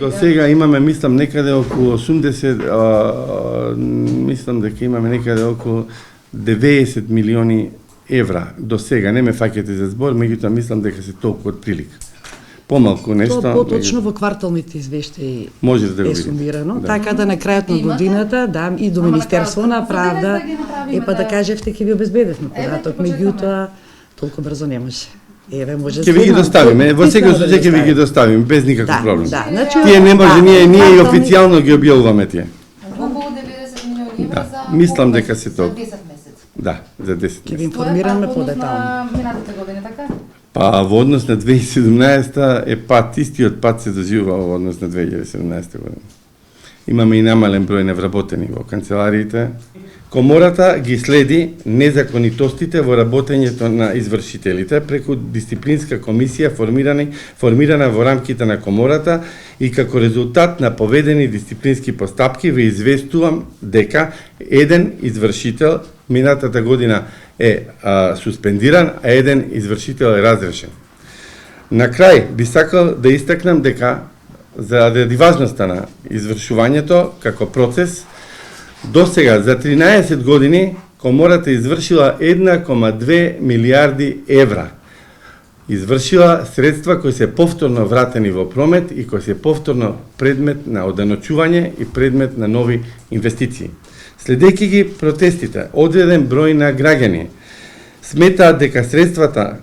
До сега имаме, мислам, некаде околу 80, мислам дека имаме некаде околу 90 милиони евра до сега. Не ме фаќате за збор, меѓутоа мислам дека се толку од прилика. Помалку нешто. Тоа поточно во кварталните извештаи може да го е видите. сумирано, така да на крајот на годината, да, и до Министерство на правда, да кажевте ќе ви обезбедевме податок, меѓутоа толку брзо не може. Еве може. Ќе ви ги доставиме, во секој случај ќе ви ги доставиме без никаков проблем. Да, значи тие не може, ние и официјално ги објавуваме тие. Околу 90 милиони евра за мислам дека се тоа. 10 месец. Да, за 10 ќе ви месеци. информираме подетално. Минатата година, така? Па во однос на 2017 е пат, истиот пат се доживува во однос на 2017 година. Имаме и намален број невработени во канцелариите. Комората ги следи незаконитостите во работењето на извршителите преку дисциплинска комисија формирана во рамките на комората и како резултат на поведени дисциплински постапки ви известувам дека еден извршител минатата година е суспендиран, а еден извршител е разрешен. На крај би сакал да истакнам дека заради важноста на извршувањето како процес, до сега за 13 години комората извршила 1,2 милиарди евра. Извршила средства кои се повторно вратени во промет и кои се повторно предмет на оданочување и предмет на нови инвестиции. Следејќи ги протестите, одреден број на граѓани сметаат дека средствата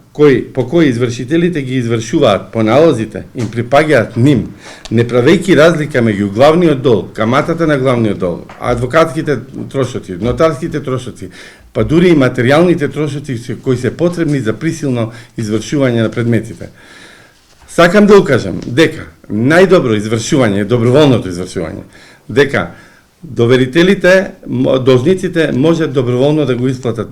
по кои извршителите ги извршуваат по налозите им припаѓаат ним, не правејќи разлика меѓу главниот долг, каматата на главниот долг, адвокатските трошоци, нотарските трошоци, па дури и материјалните трошоци кои се потребни за присилно извршување на предметите. Сакам да укажам дека најдобро извршување е доброволното извршување, дека доверителите, должниците можат доброволно да го исплатат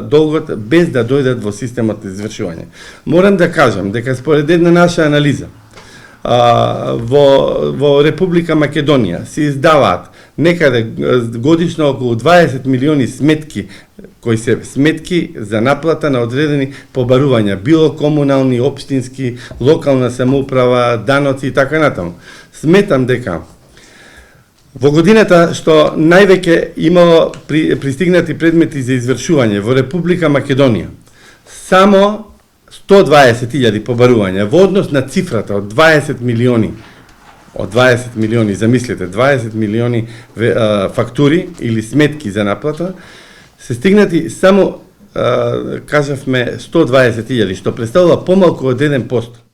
долгот без да дојдат во системот за извршување. Морам да кажам дека според една наша анализа во Република Македонија се издаваат некаде годишно околу 20 милиони сметки, кои се сметки за наплата на одредени побарувања, било комунални, општински, локална самоуправа, даноци и така натаму. Сметам дека во годината што највеќе имало пристигнати предмети за извршување во Република Македонија, само 120.000 побарувања во однос на цифрата од 20 милиони, замислете, 20 милиони фактури или сметки за наплата, се стигнати само, кажавме, 120.000, што представува помалку од 1%.